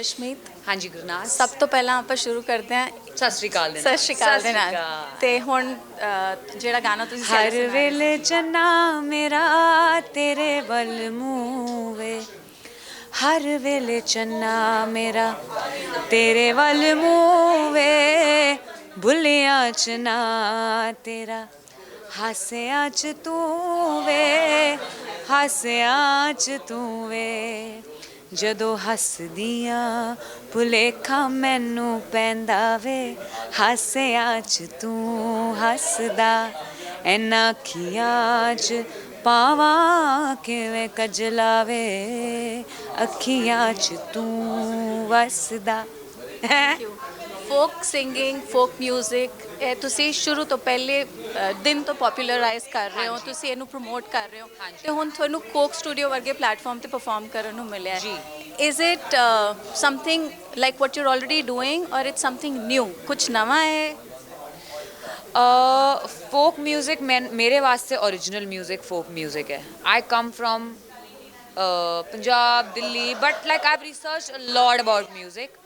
ਅਸ਼ਮੀਤ। ਹਾਂਜੀ ਗੁਰਨਾਸ। ਸਭ ਤੋਂ ਪਹਿਲਾਂ ਆਪਾਂ ਸ਼ੁਰੂ ਕਰਦੇ ਹਾਂ ਸਤਿ ਸ਼੍ਰੀ ਅਕਾਲ ਦੇ ਨਾਲ। ਸਤਿ ਸ਼੍ਰੀ ਅਕਾਲ ਦੇ ਨਾਲ। ਤੇ ਹੁਣ ਜਿਹੜਾ ਗਾਣਾ ਤੁਸੀਂ ਹਰ ਵੇਲੇ ਚੰਨਾ ਮੇਰਾ ਤੇਰੇ ਵੱਲ ਮੂੰਹ ਵੇ, ਹਰ ਵੇਲੇ ਚੰਨਾ ਮੇਰਾ ਤੇਰੇ ਵੱਲ ਮੂੰਹ ਵੇ, ਭੁੱਲਿਆਂ ਚ ਨਾ ਤੇਰਾ ਹਾਸਿਆਂ ਚ ਤੂੰ ਵੇ, ਹਾਸਿਆਂ ਚ ਤੂੰ ਵੇ, ਜਦੋਂ ਹੱਸਦੀਆਂ ਭੁਲੇਖਾ ਮੈਨੂੰ ਪੈਂਦਾ ਵੇ, ਹਾਸਿਆਂ ਚ ਤੂੰ ਹੱਸਦਾ, ਇਹਨਾਂ ਅੱਖੀਆਂ ਚ ਪਾਵਾਂ ਕਿਵੇਂ ਕਜਲਾ ਵੇ, ਅੱਖੀਆਂ ਚ ਤੂੰ ਵਸਦਾ। ਫੋਕ ਸਿੰਗਿੰਗ, ਫੋਕ ਮਿਊਜ਼ਿਕ, ਇਹ ਤੁਸੀਂ ਸ਼ੁਰੂ ਤੋਂ ਪਹਿਲੇ ਦਿਨ ਤੋਂ ਪਪੂਲਰਾਈਜ਼ ਕਰ ਰਹੇ ਹੋ, ਤੁਸੀਂ ਇਹਨੂੰ ਪ੍ਰਮੋਟ ਕਰ ਰਹੇ ਹੋ ਤੇ ਹੁਣ ਤੁਹਾਨੂੰ ਕੋਕ ਸਟੂਡੀਓ ਵਰਗੇ ਪਲੇਟਫਾਰਮ ਤੇ ਪਰਫਾਰਮ ਕਰਨ ਨੂੰ ਮਿਲਿਆ ਜੀ। Is it something like what you are already doing ਔਰ ਇਟਸ ਸਮਥਿੰਗ ਨਿਊ, ਕੁਝ ਨਵਾਂ ਹੈ? फोक म्यूज़िक मेरे वास्ते ओरिजिनल म्यूज़िक फोक म्यूज़िक है। I come from Punjab Delhi, but like I research a lot about music,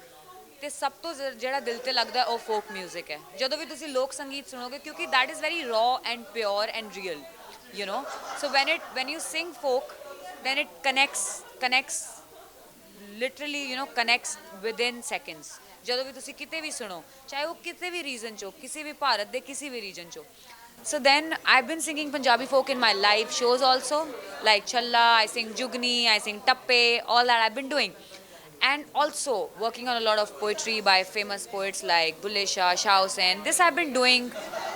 ਤੇ ਸਭ ਤੋਂ ਜਿਹੜਾ ਦਿਲ ਤੇ ਲੱਗਦਾ ਉਹ ਫੋਕ ਮਿਊਜ਼ਿਕ ਹੈ। ਜਦੋਂ ਵੀ ਤੁਸੀਂ ਲੋਕ ਸੰਗੀਤ ਸੁਣੋਗੇ, ਕਿਉਂਕਿ that is very raw and pure and real, you know, so when you sing folk then it connects literally, you know, connects within seconds। ਜਦੋਂ ਵੀ ਤੁਸੀਂ ਕਿਤੇ ਵੀ ਸੁਣੋ, ਚਾਹੇ ਉਹ ਕਿਤੇ ਵੀ ਰੀਜਨ ਚੋ, ਕਿਸੇ ਵੀ ਭਾਰਤ ਦੇ ਕਿਸੇ ਵੀ ਰੀਜਨ ਚੋ। So then I've been singing Punjabi folk in my live shows also, like Challa, I sing Jugni, I sing Tappe, all that I've been doing, and also working on a lot of poetry by famous poets like Bulle Shah, Shah Hussain. This I've been doing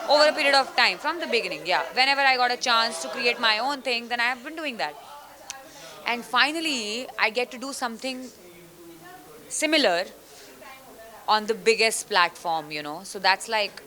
over a period of time from the beginning. Yeah, whenever I got a chance to create my own thing, then I have been doing that. And finally I get to do something similar on the biggest platform, you know, so that's like,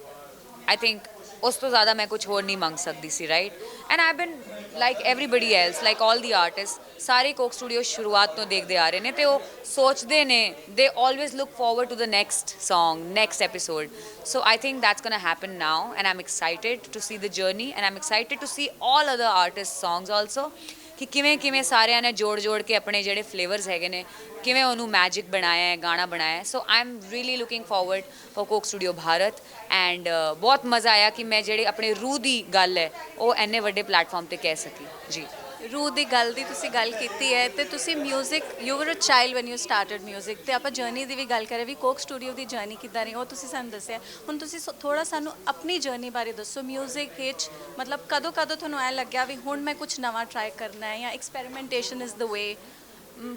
I think ਉਸ ਤੋਂ ਜ਼ਿਆਦਾ ਮੈਂ ਕੁਝ ਹੋਰ ਨਹੀਂ ਮੰਗ ਸਕਦੀ ਸੀ, right. And I been like everybody else, like all the artist, ਸਾਰੇ ਕੋਕ ਸਟੂਡੀਓ ਸ਼ੁਰੂਆਤ ਤੋਂ ਦੇਖਦੇ ਆ ਰਹੇ ਨੇ ਤੇ ਉਹ ਸੋਚਦੇ ਨੇ, they always look forward to the next song, next episode. So I think that's gonna happen now, and I'm excited to see the journey, and I'm excited to see all other artist songs also, ਕਿ ਕਿਵੇਂ ਕਿਵੇਂ ਸਾਰਿਆਂ ਨੇ ਜੋੜ ਕੇ ਆਪਣੇ ਜਿਹੜੇ flavours ਹੈਗੇ ਨੇ, ਕਿਵੇਂ ਉਹਨੂੰ ਮੈਜਿਕ ਬਣਾਇਆ ਹੈ, ਗਾਣਾ ਬਣਾਇਆ ਹੈ। So I am really looking forward for Coke Studio Bharat, and ਬਹੁਤ ਮਜ਼ਾ ਆਇਆ ਕਿ ਮੈਂ ਜਿਹੜੇ ਆਪਣੇ ਰੂਹ ਦੀ ਗੱਲ ਹੈ ਉਹ ਇੰਨੇ ਵੱਡੇ ਪਲੇਟਫਾਰਮ ਤੇ ਕਹਿ ਸਕੀ। ਜੀ, ਰੂਹ ਦੀ ਗੱਲ ਦੀ ਤੁਸੀਂ ਗੱਲ ਕੀਤੀ ਹੈ ਤੇ ਤੁਸੀਂ music, you were a child when you started music, ਤੇ ਆਪਾਂ ਜਰਨੀ ਦੀ ਵੀ ਗੱਲ ਕਰੇ ਵੀ ਕੋਕ ਸਟੂਡੀਓ ਦੀ ਜਰਨੀ ਕਿੱਦਾਂ ਰਹੀ ਉਹ ਤੁਸੀਂ ਸਾਨੂੰ ਦੱਸਿਆ। ਹੁਣ ਤੁਸੀਂ ਥੋੜਾ ਸਾਨੂੰ ਆਪਣੀ ਜਰਨੀ ਬਾਰੇ ਦੱਸੋ ਮਿਊਜ਼ਿਕ ਵਿੱਚ, ਮਤਲਬ ਕਦੋਂ ਤੁਹਾਨੂੰ ਐ ਲੱਗਿਆ ਵੀ ਹੁਣ ਮੈਂ ਕੁਝ ਨਵਾਂ ਟਰਾਈ ਕਰਨਾ ਹੈ ਜਾਂ ਐਕਸਪੈਰੀਮੈਂਟੇਸ਼ਨ ਇਜ਼ ਦ ਵੇ?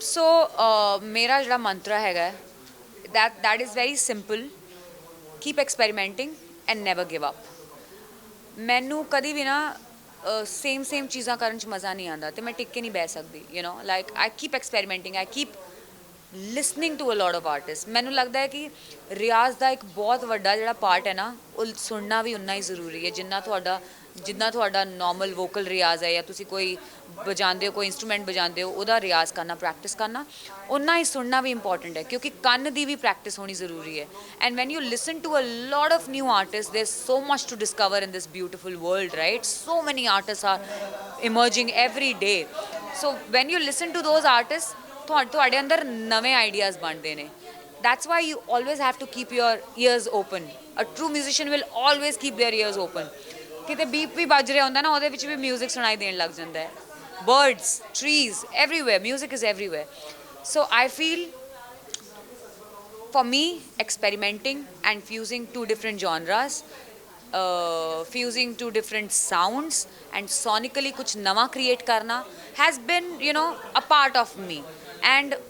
ਸੋ ਮੇਰਾ ਜਿਹੜਾ ਮੰਤਰਾ ਹੈਗਾ, that is very simple, keep experimenting and never give up। ਮੈਨੂੰ ਕਦੀ ਵੀ ਨਾ ਸੇਮ ਚੀਜ਼ਾਂ ਕਰਨ 'ਚ ਮਜ਼ਾ ਨਹੀਂ ਆਉਂਦਾ ਤੇ ਮੈਂ ਟਿਕ ਕੇ ਨਹੀਂ ਬਹਿ ਸਕਦੀ, you know, like I keep experimenting, I keep listening to a lot of artist. ਮੈਨੂੰ ਲੱਗਦਾ ਹੈ ਕਿ ਰਿਆਜ਼ ਦਾ ਇੱਕ ਬਹੁਤ ਵੱਡਾ ਜਿਹੜਾ ਪਾਰਟ ਹੈ ਨਾ, ਉਹ ਸੁਣਨਾ ਵੀ ਉਨਾ ਹੀ ਜ਼ਰੂਰੀ ਹੈ ਜਿੰਨਾ ਤੁਹਾਡਾ ਨੋਰਮਲ ਵੋਕਲ ਰਿਆਜ਼ ਹੈ, ਜਾਂ ਤੁਸੀਂ ਕੋਈ ਵਜਾਉਂਦੇ ਹੋ, ਕੋਈ ਇੰਸਟਰੂਮੈਂਟ ਵਜਾਉਂਦੇ ਹੋ, ਉਹਦਾ ਰਿਆਜ਼ ਕਰਨਾ, ਪ੍ਰੈਕਟਿਸ ਕਰਨਾ, ਉਨਾ ਹੀ ਸੁਣਨਾ ਵੀ ਇੰਪੋਰਟੈਂਟ ਹੈ, ਕਿਉਂਕਿ ਕੰਨ ਦੀ ਵੀ ਪ੍ਰੈਕਟਿਸ ਹੋਣੀ ਜ਼ਰੂਰੀ ਹੈ। And when you listen to a lot of new artist, there so much to discover in this beautiful world, right? So many artist are emerging every day. So when you listen to those artist, ਤੁਹਾਡੇ ਅੰਦਰ ਨਵੇਂ ideas ਬਣਦੇ ਨੇ। That's why you always have to keep your ears open। A true musician will always keep their ears open। ਕਿਤੇ beep ਵੀ ਵੱਜ ਰਿਹਾ ਹੁੰਦਾ ਨਾ, ਉਹਦੇ ਵਿੱਚ ਵੀ ਮਿਊਜ਼ਿਕ ਸੁਣਾਈ ਦੇਣ ਲੱਗ ਜਾਂਦਾ ਹੈ। Birds, trees, everywhere, music is everywhere। So I feel, for me, experimenting and fusing two different genres, fusing two different sounds and sonically कुछ नवा create करना has been, you know, a part of me। And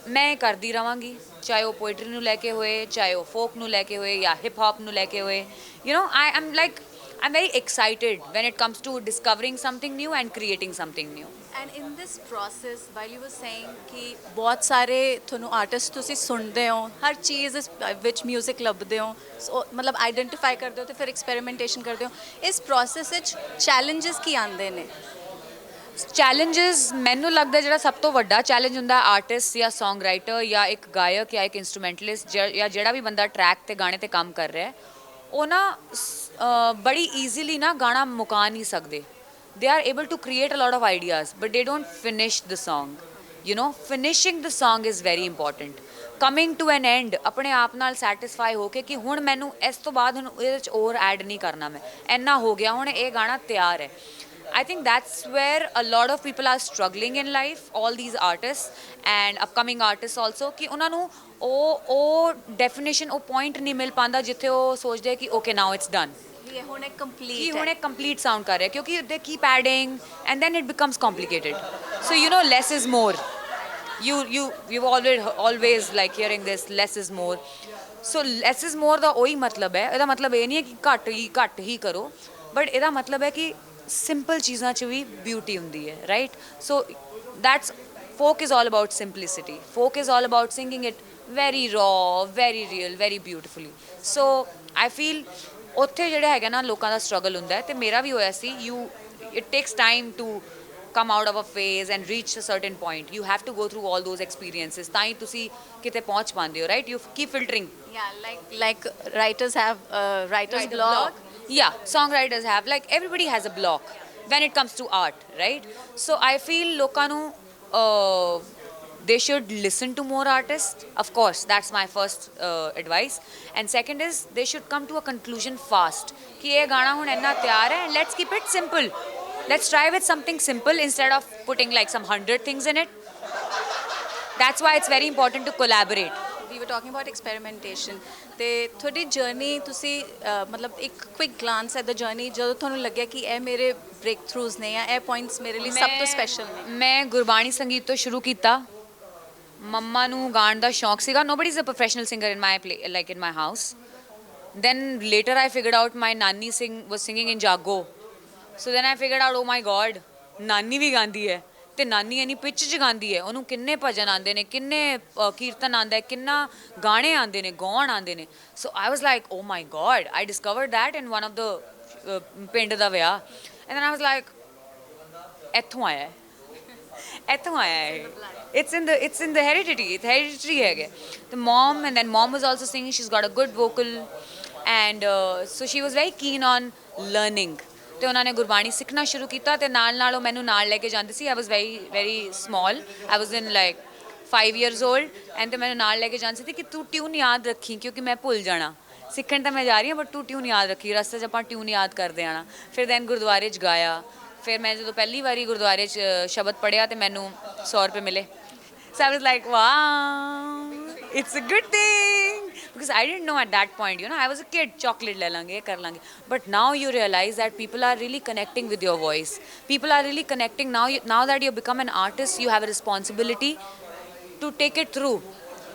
ਮੈਂ ਕਰਦੀ ਰਵਾਂਗੀ, ਚਾਹੇ ਉਹ poetry ਨੂੰ ਲੈ ਕੇ ਹੋਏ, ਚਾਹੇ ਉਹ ਫੋਕ ਨੂੰ ਲੈ ਕੇ ਹੋਏ, ਜਾਂ ਹਿਪ ਹੌਪ ਨੂੰ ਲੈ ਕੇ ਹੋਏ, you know, I'm very excited when it comes to discovering something new and creating something new। And in this process while you were saying ਕਿ ਬਹੁਤ ਸਾਰੇ ਤੁਹਾਨੂੰ ਆਰਟਿਸਟ ਤੁਸੀਂ ਸੁਣਦੇ ਹੋ, ਹਰ ਚੀਜ਼ ਵਿੱਚ ਮਿਊਜ਼ਿਕ ਲੱਭਦੇ ਹੋ, ਮਤਲਬ ਆਈਡੈਂਟੀਫਾਈ ਕਰਦੇ ਹੋ ਤੇ ਫਿਰ ਐਕਸਪੈਰੀਮੈਂਟੇਸ਼ਨ ਕਰਦੇ ਹੋ, ਇਸ ਪ੍ਰੋਸੈਸ ਵਿੱਚ ਚੈਲੰਜਸ ਕੀ ਆਉਂਦੇ ਨੇ? ਚੈਲੰਜਸ, ਮੈਨੂੰ ਲੱਗਦਾ ਜਿਹੜਾ ਸਭ ਤੋਂ ਵੱਡਾ ਚੈਲੰਜ ਹੁੰਦਾ ਆਰਟਿਸਟ ਜਾਂ ਸੌਂਗ ਰਾਈਟਰ ਜਾਂ ਇੱਕ ਗਾਇਕ ਜਾਂ ਇੱਕ ਇੰਸਟਰੂਮੈਂਟਲਿਸਟ ਜਾਂ ਜਿਹੜਾ ਵੀ ਬੰਦਾ ਟਰੈਕ ਤੇ ਗਾਣੇ ਤੇ ਕੰਮ ਕਰ ਰਿਹਾ, ਉਹ ਨਾ ਬੜੀ ਈਜ਼ੀਲੀ ਨਾ ਗਾਣਾ ਮੁਕਾ ਨਹੀਂ ਸਕਦੇ। they are able to create a lot of ideas but they don't finish the song, you know। finishing the song is very important। Coming to an end ਆਪਣੇ ਆਪ ਨਾਲ ਸੈਟੀਸਫਾਈ ਹੋ ਕੇ ਕਿ ਹੁਣ ਮੈਨੂੰ ਇਸ ਤੋਂ ਬਾਅਦ ਹੁਣ ਇਹਦੇ ਵਿੱਚ ਹੋਰ ਐਡ ਨਹੀਂ ਕਰਨਾ, ਮੈਂ ਇੰਨਾ ਹੋ ਗਿਆ, ਹੁਣ ਇਹ ਗਾਣਾ ਤਿਆਰ ਹੈ। I think that's where a lot of people are struggling in life, all these artists and upcoming artists also, ਕਿ ਉਹਨਾਂ ਨੂੰ ਉਹ ਡੈਫੀਨੇਸ਼ਨ, ਉਹ ਪੁਆਇੰਟ ਨਹੀਂ ਮਿਲ ਪਾਉਂਦਾ ਜਿੱਥੇ ਉਹ ਸੋਚਦੇ ਕਿ ਓਕੇ ਨਾਓ ਇਟਸ ਡਨ, ਇਹ ਹੁਣ ਇੱਕ ਕਿ ਕੰਪਲੀਟ ਹੁਣ ਇਹ ਕੰਪਲੀਟ ਸਾਊਂਡ ਕਰ ਰਿਹਾ, ਕਿਉਂਕਿ they keep adding and then it becomes complicated. So you know less is more, you've always like hearing this less is more, so less is more ਦਾ ਉਹੀ ਮਤਲਬ ਹੈ। ਇਹਦਾ ਮਤਲਬ ਇਹ ਨਹੀਂ ਹੈ ਕਿ ਘੱਟ ਹੀ ਕਰੋ, ਬਟ ਇਹਦਾ ਮਤਲਬ ਹੈ ਕਿ ਸਿੰਪਲ ਚੀਜ਼ਾਂ 'ਚ ਵੀ ਬਿਊਟੀ ਹੁੰਦੀ ਹੈ, right? So that's folk is all about simplicity, folk is all about singing it very raw, very real, very beautifully. So I feel ਉੱਥੇ ਜਿਹੜਾ ਹੈਗਾ ਨਾ ਲੋਕਾਂ ਦਾ ਸਟਰਗਲ ਹੁੰਦਾ ਹੈ, ਤੇ ਮੇਰਾ ਵੀ ਹੋਇਆ ਸੀ। it takes time to come out of a phase and reach a certain point. You have to go through all those experiences ਤਾਂ ਹੀ ਤੁਸੀਂ ਕਿਤੇ ਪਹੁੰਚ ਪਾਉਂਦੇ ਹੋ, right? You keep filtering. Yeah, like writers have writer's block. Yeah, songwriters have, like everybody has a block when it comes to art, right? So I feel ਲੋਕਾਂ ਨੂੰ they should listen to more artists, of course, that's my first advice, and second is they should come to a conclusion fast ਕਿ ਇਹ ਗਾਣਾ ਹੁਣ ਇੰਨਾ ਤਿਆਰ ਹੈ, let's keep it simple, let's try with something simple instead of putting like some 100 things in it. That's why it's very important to collaborate. We were talking about experimentation. ਤੇ ਤੁਹਾਡੀ journey ਤੁਸੀਂ ਮਤਲਬ ਇੱਕ ਕੁਇਕ ਗਲਾਂਸ ਐਟ ਦ ਜਰਨੀ, ਜਦੋਂ ਤੁਹਾਨੂੰ ਲੱਗਿਆ ਕਿ ਇਹ ਮੇਰੇ ਬ੍ਰੇਕ ਥਰੂਜ਼ ਨੇ ਜਾਂ ਇਹ ਪੁਆਇੰਟਸ ਮੇਰੇ ਲਈ ਸਭ ਤੋਂ ਸਪੈਸ਼ਲ ਨੇ? ਮੈਂ ਗੁਰਬਾਣੀ ਸੰਗੀਤ ਤੋਂ ਸ਼ੁਰੂ ਕੀਤਾ। ਮੰਮਾ ਨੂੰ ਗਾਣ ਦਾ ਸ਼ੌਂਕ ਸੀਗਾ। nobody is a professional singer in my like in my house. Then later I figured out my nanny was singing in jago. So then I figured out, oh my god, ਨਾਨੀ ਵੀ ਗਾਉਂਦੀ ਹੈ, ਤੇ ਨਾਨੀ ਇੰਨੀ ਪਿੱਚ 'ਚ ਗਾਉਂਦੀ ਹੈ, ਉਹਨੂੰ ਕਿੰਨੇ ਭਜਨ ਆਉਂਦੇ ਨੇ, ਕਿੰਨੇ ਕੀਰਤਨ ਆਉਂਦਾ ਹੈ, ਕਿੰਨਾ ਗਾਣੇ ਆਉਂਦੇ ਨੇ, ਗਾਉਣ ਆਉਂਦੇ ਨੇ। So I was like, oh my god, I discovered that in one of the ਪਿੰਡ ਦਾ ਵਿਆਹ, and then I was like ਇੱਥੋਂ ਆਇਆ ਹੈ, ਇੱਥੋਂ ਆਇਆ ਹੈ, it's in the hereditary ਹੈਗੇ। The mom, and then mom was also singing, she's got a good vocal, and so she was very keen on learning, ਤੇ ਉਹਨਾਂ ਨੇ ਗੁਰਬਾਣੀ ਸਿੱਖਣਾ ਸ਼ੁਰੂ ਕੀਤਾ, ਤੇ ਨਾਲ ਉਹ ਮੈਨੂੰ ਨਾਲ ਲੈ ਕੇ ਜਾਂਦੀ ਸੀ। I was very small, I was in like 5 years old, and ਤੇ ਮੈਨੂੰ ਨਾਲ ਲੈ ਕੇ ਜਾਂਦੀ ਸੀ ਕਿ ਤੂੰ ਟਿਊਨ ਯਾਦ ਰੱਖੀ, ਕਿਉਂਕਿ ਮੈਂ ਭੁੱਲ ਜਾਣਾ। ਸਿੱਖਣ ਤਾਂ ਮੈਂ ਜਾ ਰਹੀ ਹਾਂ, ਬਟ ਤੂੰ ਟਿਊਨ ਯਾਦ ਰੱਖੀ, ਰਸਤੇ 'ਚ ਆਪਾਂ ਟਿਊਨ ਯਾਦ ਕਰਦੇ ਆਣਾ। ਫਿਰ ਦੈਨ ਗੁਰਦੁਆਰੇ 'ਚ ਗਾਇਆ। ਫਿਰ ਮੈਂ ਜਦੋਂ ਪਹਿਲੀ ਵਾਰੀ ਗੁਰਦੁਆਰੇ 'ਚ ਸ਼ਬਦ ਪੜ੍ਹਿਆ ਤੇ ਮੈਨੂੰ 100 ਰੁਪਏ ਮਿਲੇ। So I was like, wow, it's a good thing, because I didn't know at that point, you know, I was a kid, chocolate le lange, kar lange, but now you realize that people are really connecting with your voice, people are really connecting now that you become an artist, you have a responsibility to take it through,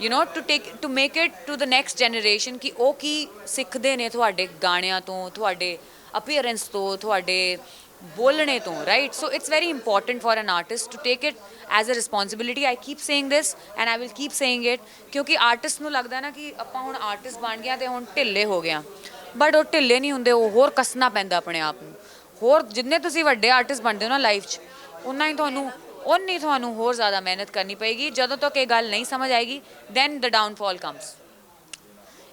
you know, to make it to the next generation ਕਿ ਉਹ ਕੀ ਸਿੱਖਦੇ ਨੇ ਤੁਹਾਡੇ ਗਾਣਿਆਂ ਤੋਂ, ਤੁਹਾਡੇ appearance ਤੋਂ, ਤੁਹਾਡੇ ਬੋਲਣੇ ਤੋਂ, right? So it's very important for an artist to take it as a responsibility. I keep saying this and I will keep saying it, ਕਿਉਂਕਿ ਆਰਟਿਸਟ ਨੂੰ ਲੱਗਦਾ ਨਾ ਕਿ ਆਪਾਂ ਹੁਣ ਆਰਟਿਸਟ ਬਣ ਗਿਆ ਤੇ ਹੁਣ ਢਿੱਲੇ ਹੋ ਗਿਆ, ਬਟ ਉਹ ਢਿੱਲੇ ਨਹੀਂ ਹੁੰਦੇ, ਉਹ ਹੋਰ ਕੱਸਣਾ ਪੈਂਦਾ ਆਪਣੇ ਆਪ ਨੂੰ। ਹੋਰ ਜਿੰਨੇ ਤੁਸੀਂ ਵੱਡੇ ਆਰਟਿਸਟ ਬਣਦੇ ਹੋ ਨਾ ਲਾਈਫ 'ਚ, ਉਨਾ ਹੀ ਤੁਹਾਨੂੰ ਹੋਰ ਜ਼ਿਆਦਾ ਮਿਹਨਤ ਕਰਨੀ ਪਏਗੀ। ਜਦੋਂ ਤੱਕ ਇਹ ਗੱਲ ਨਹੀਂ ਸਮਝ ਆਏਗੀ, then the downfall comes.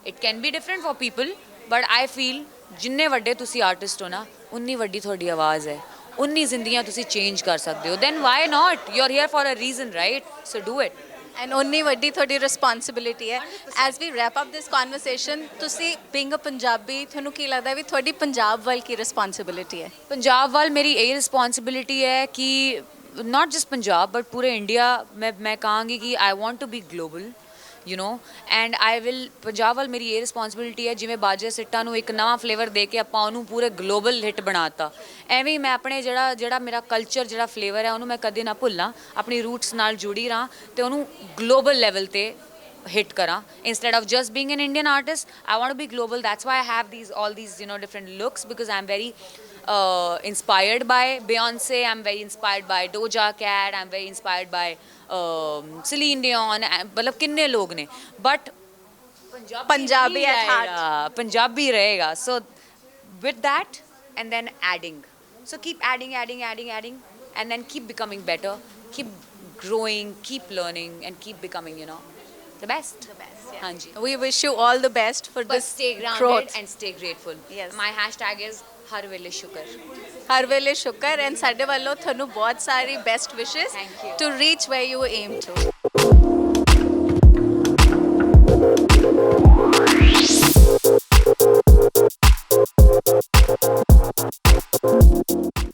It can be different for people, but I feel ਜਿੰਨੇ ਵੱਡੇ ਤੁਸੀਂ ਆਰਟਿਸਟ ਹੋ ਨਾ, ਉਨੀ ਵੱਡੀ ਤੁਹਾਡੀ ਆਵਾਜ਼ ਹੈ, ਉਨੀ ਜ਼ਿੰਦਗੀਆਂ ਤੁਸੀਂ ਚੇਂਜ ਕਰ ਸਕਦੇ ਹੋ। then why not? You're here for a reason, right? So do it. And ਉਨੀ ਵੱਡੀ ਤੁਹਾਡੀ ਰਿਸਪੌਂਸਿਬਿਲਿਟੀ ਹੈ। ਐਜ਼ ਵੀ ਰੈਪ ਅਪ ਦਿਸ ਕਨਵਰਸੇਸ਼ਨ, ਤੁਸੀਂ ਬੀਇੰਗ ਅ ਪੰਜਾਬੀ, ਤੁਹਾਨੂੰ ਕੀ ਲੱਗਦਾ ਵੀ ਤੁਹਾਡੀ ਪੰਜਾਬ ਵੱਲ ਕੀ ਰਿਸਪੌਂਸਿਬਿਲਿਟੀ ਹੈ? ਪੰਜਾਬ ਵੱਲ ਮੇਰੀ ਇਹ ਰਿਸਪੌਂਸਿਬਿਲਿਟੀ ਹੈ ਕਿ not just ਪੰਜਾਬ but ਪੂਰੇ ਇੰਡੀਆ, ਮੈਂ ਕਹਾਂਗੀ ਕਿ I want to be global, you know, and I will, Punjab ਵੱਲ ਮੇਰੀ ਇਹ ਰਿਸਪੌਂਸਿਬਿਲਿਟੀ ਹੈ, ਜਿਵੇਂ ਬਾਜੇ ਸਿੱਟਾਂ ਨੂੰ ਇੱਕ ਨਵਾਂ ਫਲੇਵਰ ਦੇ ਕੇ ਆਪਾਂ ਉਹਨੂੰ ਪੂਰੇ ਗਲੋਬਲ ਹਿੱਟ ਬਣਾਤਾ, ਐਵੇਂ ਹੀ ਮੈਂ ਆਪਣੇ ਜਿਹੜਾ ਮੇਰਾ ਕਲਚਰ, ਜਿਹੜਾ ਫਲੇਵਰ ਹੈ, ਉਹਨੂੰ ਮੈਂ ਕਦੇ ਨਾ ਭੁੱਲਾਂ, ਆਪਣੀ ਰੂਟਸ ਨਾਲ ਜੁੜੀ ਰਹਾਂ ਤੇ ਉਹਨੂੰ ਗਲੋਬਲ ਲੈਵਲ ਤੇ hit kara. Instead of just being an Indian artist, I want to be global. That's why I have all these, you know, different looks, because I'm very inspired by Beyonce, I'm very inspired by Doja Cat, I'm very inspired by Celine Dion, मतलब किन्ने लोग ने, but Punjabi at heart, Punjabi rahega. So with that, and then adding, so keep adding, and then keep becoming better, keep growing, keep learning, and keep becoming, you know, the best. Yeah. Hanji. We wish you all the best for But this stay grounded growth. and stay grateful. Yes. My hashtag is har vele shukar. ਹਰ ਵੇਲੇ ਸ਼ੁਕਰ, and ਸਾਡੇ ਵੱਲੋਂ ਤੁਹਾਨੂੰ ਬਹੁਤ ਸਾਰੀ best wishes Thank you. To reach where you aim to.